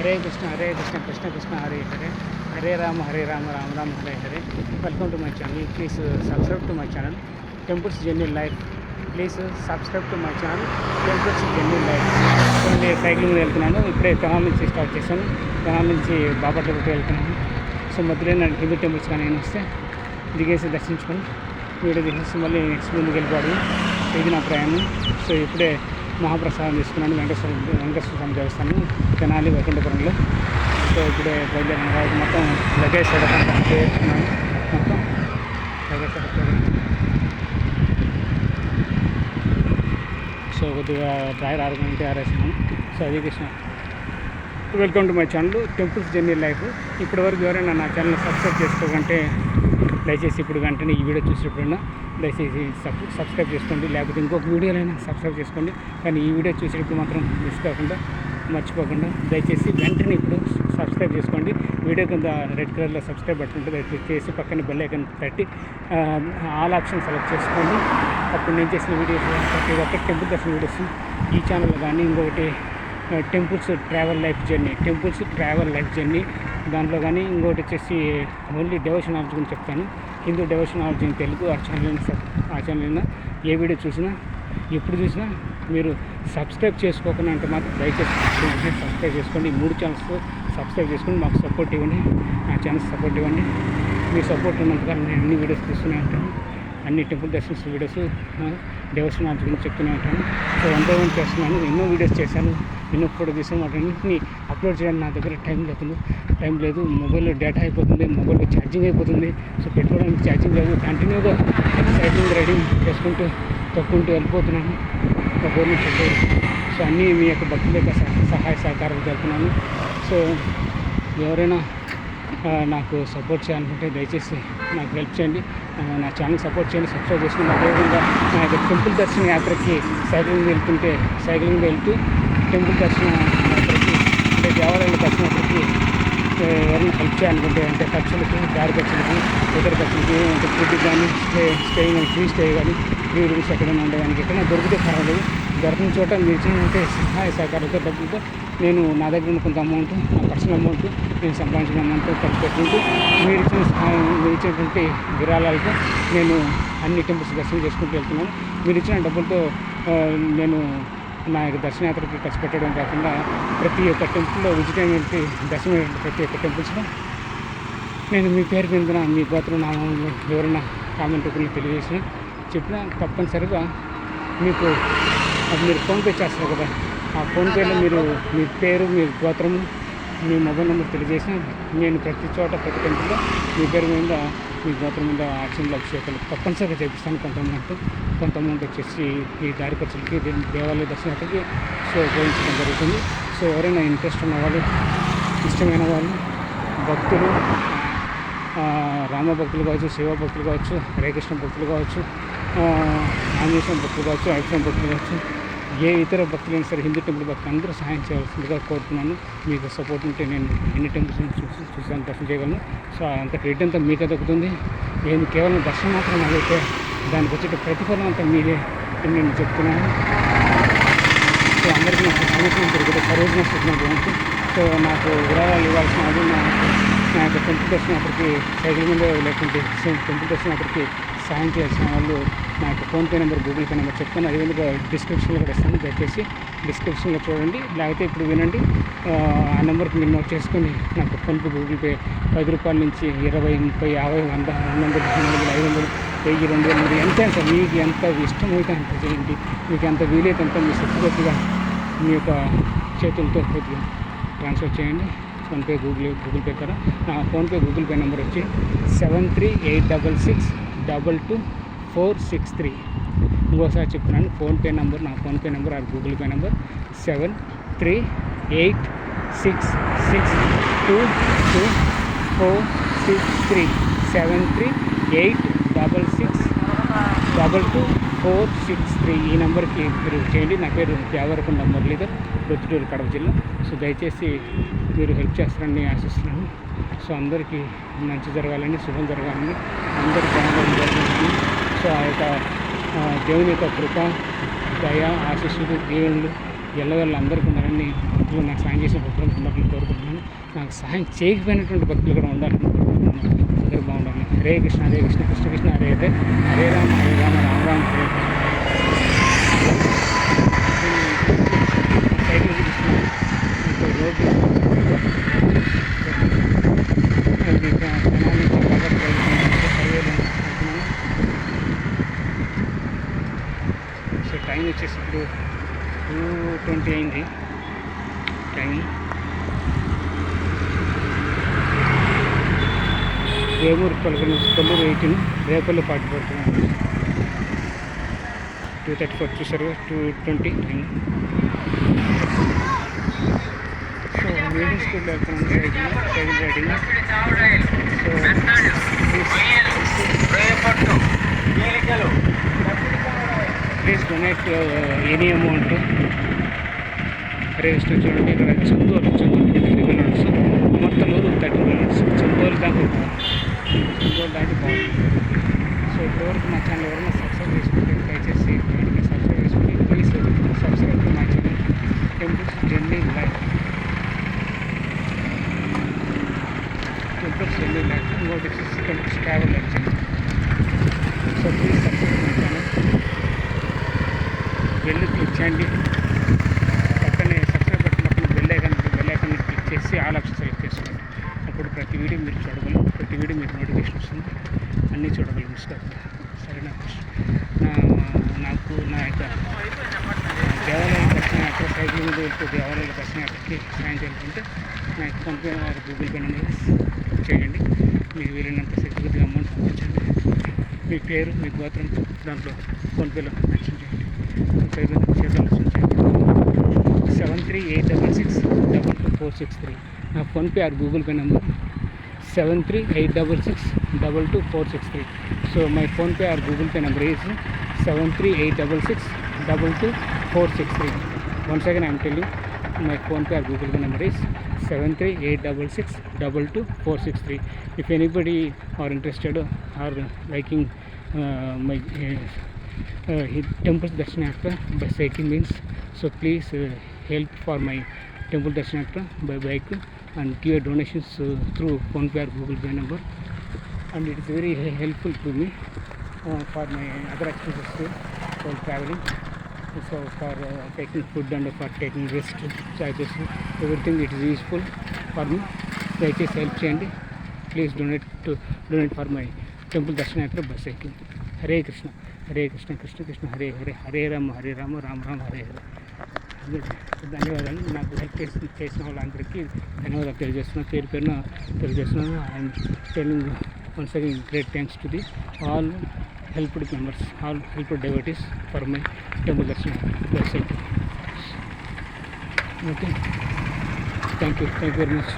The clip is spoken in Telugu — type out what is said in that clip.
Hare Krishna Krishna Krishna Hare Hare Hare Rama Rama Rama Hare Hare. Welcome to my channel. Please subscribe to my channel temples journey life. Please subscribe to my channel temples journey life. నేను సైక్లింగ్ వెళ్తున్నాను. ఇప్పుడే తెనాల నుంచి స్టార్ట్ చేశాను. తెనాల నుంచి బాపట్లకి వెళ్తున్నాను. సో మధ్యలో నేను హిందూ టెంపుల్స్ కానీ నేను వస్తే దిగేసి దర్శించుకొని వీడియో తీసేసి మళ్ళీ నెక్స్ట్ ముందుకు వెళ్ళిపోవడం ఇది నా ప్రయాణం. సో ఇప్పుడే మహాప్రసాదం తీసుకున్నాను వెంకటేశ్వర స్వామి దేవస్థానం తెనాలి వైకుంఠపురంలో. సో ఇప్పుడే బయలుదేరిన మొత్తం లగేజ్ సడక్ చేస్తున్నాను. మొత్తం లగేజ్ సడక్. సో కొద్దిగా డ్రైవర్ ఆర్గ్యుమెంట్ ఆరేసినాను. సో అది Krishna. Welcome to my channel temples journey life. ఇప్పటివరకు ఎవరైనా నా ఛానల్ సబ్స్క్రైబ్ చేసుకోకంటే దయచేసి ఇప్పుడు వెంటనే ఈ వీడియో చూసినప్పుడైనా దయచేసి సబ్స్క్రైబ్ చేసుకోండి. లేకపోతే ఇంకొక వీడియోలైనా సబ్స్క్రైబ్ చేసుకోండి. కానీ ఈ వీడియో చూసేటప్పుడు మాత్రం మిస్ కాకుండా మర్చిపోకుండా దయచేసి వెంటనే ఇప్పుడు సబ్స్క్రైబ్ చేసుకోండి. వీడియో కింద రెడ్ కలర్లో సబ్స్క్రైబ్ బటన్ ఉంటుంది. అది క్లిక్ చేసి పక్కన బెల్ ఐకాన్ తట్టి ఆల్ ఆప్షన్ సెలెక్ట్ చేసుకోండి. అప్పుడు నేను చేసిన వీడియోస్ ప్రతి ఒక్క టెంపుల్ దర్శన వీడియోస్ ఈ ఛానల్లో కానీ ఇంకొకటి టెంపుల్స్ ట్రావెల్ లైఫ్ జర్నీ దాంట్లో కానీ ఇంకోటి వచ్చేసి ఓన్లీ డెవోషన్ నాలెడ్జ్ గురించి చెప్తాను. Hindu devotion knowledge in Telugu ఆ ఛానల్ ఏ వీడియో చూసినా ఎప్పుడు చూసినా మీరు సబ్స్క్రైబ్ చేసుకోకుండా అంటే మాత్రం దయచేసి సబ్స్క్రైబ్ చేసుకోండి. ఈ 3 ఛానల్స్ సబ్స్క్రైబ్ చేసుకొని మాకు సపోర్ట్ ఇవ్వండి. నా ఛానల్స్ సపోర్ట్ ఇవ్వండి. మీ సపోర్ట్ ఉన్నంతగా నేను అన్ని వీడియోస్ తీస్తూనే ఉంటాను. అన్ని టెంపుల్ దర్శన్స్ వీడియోస్ డెవోషన్ నాలెడ్జ్ గురించి చెప్తూనే ఉంటాను. సో ఎంతోమంది చేస్తున్నాను. ఎన్నో వీడియోస్ చేశాను. ఎన్నో ఫోటో తీసాను. వాటిని అప్లోడ్ చేయడానికి నా దగ్గర టైం లేదు. మొబైల్లో డేటా అయిపోతుంది. మొబైల్లో ఛార్జింగ్ అయిపోతుంది. సో పెట్టుకోవడానికి ఛార్జింగ్ లేదు. కంటిన్యూగా సైక్లింగ్ రైడింగ్ చేసుకుంటూ తొక్కుంటూ వెళ్ళిపోతున్నాను. గవర్నమెంట్ చెప్పారు. సో అన్నీ మీ యొక్క భక్తుల యొక్క సహాయ సహకారాలు జరుపుతున్నాను. సో ఎవరైనా నాకు సపోర్ట్ చేయాలనుకుంటే దయచేసి నాకు హెల్ప్ చేయండి. నా ఛానల్ సపోర్ట్ చేయండి. సబ్స్క్రైబ్ చేసుకోండి. అదేవిధంగా నా యొక్క టెంపుల్ దర్శన యాత్రకి సైక్లింగ్ వెళ్తూ టెంపుల్ దర్శన యాత్రకి అంటే దేవాలయాల దర్శన యాత్రకి ఎవరైనా హెల్ప్ చేయాలనుకుంటే అంటే ఖర్చులకి దారి ఖర్చులకి ఇతర ఖర్చులకి అంటే ఫుడ్ కానీ స్టేయింగ్ కానీ ఫ్రీ స్టే కానీ ఫ్రీ రూమ్స్ ఎక్కడైనా ఉండడానికి ఎక్కడైనా దొరికితే పర్వాలేదు. దొరికిన చోట మీరు ఇచ్చినట్టే సహాయ సహకారాలతో డబ్బులతో నేను నా దగ్గర ఉన్న కొంత అమౌంట్ నా పర్సనల్ అమౌంట్ నేను సంపాదించిన అమౌంట్ ఖర్చు పెట్టుకుంటూ మీరు ఇచ్చినటువంటి విరాళాలతో నేను అన్ని టెంపుల్స్ దర్శనం చేసుకుంటూ వెళ్తున్నాను. మీరు ఇచ్చిన డబ్బులతో నేను నా యొక్క దర్శనయాత్రకి ఖర్చు పెట్టడం కాకుండా ప్రతి ఒక్క టెంపుల్లో విజిట్ అయినటువంటి దర్శనం ప్రతి ఒక్క టెంపుల్స్లో నేను మీ పేరు కింద మీ గోత్రం నామంలో ఎవరైనా కామెంట్ రూపంలో తెలియజేసిన చెప్పినా తప్పనిసరిగా మీకు మీరు ఫోన్పే చేస్తారు కదా, ఆ ఫోన్పేలో మీరు మీ పేరు మీ గోత్రము మీ మొబైల్ నెంబర్ తెలియజేసిన నేను ప్రతి చోట ప్రతి టెంపుల్లో మీ పేరు మీద మీ గోత్రం మీద ఆక్షన్లు అభిషేకాలు తప్పనిసరిగా చేపిస్తాను. కొంత అమౌంట్ వచ్చేసి ఈ దారి ఖర్చులకి దేవాలయ దర్శనానికి సో ఉపయోగించడం జరుగుతుంది. సో ఎవరైనా ఇంట్రెస్ట్ ఉన్న వాళ్ళు ఇష్టమైన వాళ్ళు భక్తులు రామ భక్తులు కావచ్చు, శివ భక్తులు కావచ్చు, హరేకృష్ణ భక్తులు కావచ్చు, ఆంజనేయ భక్తులు కావచ్చు, ఐక్యం భక్తులు కావచ్చు, ఏ ఇతర భక్తులైనా సరే హిందూ టెంపుల్ భక్తులు అందరూ సహాయం చేయాల్సిందిగా కోరుతున్నాను. మీకు సపోర్ట్ ఉంటే నేను ఎన్ని టెంపుల్స్ చూసాను దర్శనం చేయగలను. సో అంత క్రెడిట్ అంతా మీకే దక్కుతుంది. నేను కేవలం దర్శనం మాత్రం అదైతే దానికి వచ్చే ప్రతిఫలం అంతా మీరే నేను చెప్తున్నాను. సో అందరికీ నాకు సంవత్సరం తిరుగుతుంది సరోజన చెప్పినటువంటి సో నాకు విరాళాలు ఇవ్వాల్సిన అది నా యొక్క టెంపుల్ దర్శనాత్రకి సైకిల్ మీద లేకుంటే టెంపుల్ దర్శనాత్రకి సాయం చేయాల్సిన వాళ్ళు నా యొక్క PhonePe number Google pay number చెప్తాను. అదేవిధంగా డిస్క్రిప్షన్లో కూడా ఇస్తాను. దయచేసి డిస్క్రిప్షన్లో చూడండి. లేకపోతే ఇప్పుడు వినండి. ఆ నెంబర్కి మీరు నోట్ చేసుకొని నాకు ఫోన్పే గూగుల్ పే 10 రూపాయల నుంచి 20, 30, 50, 100, 200, 300, 500, 1000, 2000 ఎంత సార్ మీకు ఎంత ఇష్టమైతే అంత చేయండి. మీకు ఎంత వీలైతే అంత మీ శక్తిగతిగా మీ యొక్క చేతులతో కొద్దిగా ట్రాన్స్ఫర్ చేయండి. ఫోన్పే గూగుల్ పే కదా. నా ఫోన్పే గూగుల్ పే నెంబర్ వచ్చి 7386622463. ఇంకోసారి చెప్తున్నాను. ఫోన్పే నెంబర్ నా ఫోన్పే నెంబర్ అది గూగుల్ పే నెంబర్ 7386622463 7386622463. ఈ నెంబర్కి మీరు చేయండి. నా పేరు దేవరకొండ మురళీధర్, ప్రొద్దుటూరు, కడప జిల్లా. సో దయచేసి మీరు హెల్ప్ చేస్తారని ఆశిస్తున్నాను. సో అందరికీ మంచి జరగాలని, శుభం జరగాలని, అందరి బాగుండాలని జరగాలని సో ఆ యొక్క దేవుని యొక్క కృప, దయ, ఆశీస్సులు, దీవెనలు ఎల్లవేళ అందరికీ ఉండాలని భక్తులు నాకు సాయం చేసిన భక్తులు ఉండాలని కోరుకుంటున్నాను. నాకు సహాయం చేయకపోయినటువంటి భక్తులు కూడా ఉండాలని కోరుకుంటున్నాను. అందరూ బాగుండాలి. హరే కృష్ణ కృష్ణ కృష్ణ హరే హరే హరే రామ రామ రామ హరే సైకిల్ చూపిస్తున్నాను. రోడ్డు సో టైం వచ్చేసి ఇప్పుడు 2:20 అయింది టైం. వేమూరు కొల్లూరు 18, రేపల్లి 44, 2:34 చూసారు. 2:20 టైం. సో మీడియం స్పీడ్లో వెళ్తున్నాను cycle riding. So please donate any amount. Hare Krishna. చూడండి ఇక్కడ చందోలు 20 కిలోమీటర్స్, మొత్తలూరు 30 కిలోమీటర్స్. చందోలు దాకా బాగుంది. సో ఇప్పటివరకు మా ఛానల్ ఎవరైనా సబ్స్క్రైబ్ చేసుకుంటే దయచేసి సబ్స్క్రైబ్ చేసుకుని please subscribe to my channel temples journey life. Temples journey life ఇంకోటి temples travel life channel. So please subscribe my channel. వెళ్ళి క్లిక్ చేయండి. పక్కనే subscribe button bell icon click చేసి ఆల్ ఆప్షన్ సెలెక్ట్ చేసుకోండి. అప్పుడు ప్రతి వీడియో మీరు చూడగలరు, ప్రతి వీడియో మీకు నోటిఫికేషన్ వస్తుంది, అన్నీ చూడగలరు మిస్ కాకుండా. సరేనా? నాకు నా యొక్క దేవాలయ దర్శన యాత్ర సైకిల్ మీద వెళ్తూ దేవాలయ దర్శన యాత్రకి సాయం చేయాలంటే నా యొక్క ఫోన్పే గూగుల్ పే నెంబర్ చేయండి. మీకు వీలైనంత శక్తిగా అమౌంట్ పంపించండి. మీ పేరు, మీ గోత్రం దాంట్లో ఫోన్పేలో మెన్షన్ చేయండి. 738666226463. నా PhonePe are Google pay number 738666226463. So my PhonePe are Google pay number is 738666226463. Once again I am telling my PhonePe or Google Pay number is 738666226463. If anybody are interested or liking my temple darshan yatra by cycling means, so please help for my temple darshan yatra by bike and give donations through PhonePe or Google Pay number, and it is very helpful to me for my other expenses while traveling. So for taking food and for taking rest charges, everything it is useful for me. దయచేసి హెల్ప్ చేయండి. Please donate for my temple దర్శన యాత్ర బస్ సైకిల్. హరే కృష్ణ కృష్ణ కృష్ణ హరే హరే హరే రామ రామ రామ హరే హరే. ధన్యవాదాలు. నాకు హెల్ప్ చేసిన వాళ్ళందరికీ ధన్యవాదాలు తెలియజేస్తున్నాను. పేరున తెలియజేస్తున్నాను. I'm telling once again great thanks to the all helped members, all helped devotees for my temple darshan bus cycle. Okay, thank you very much.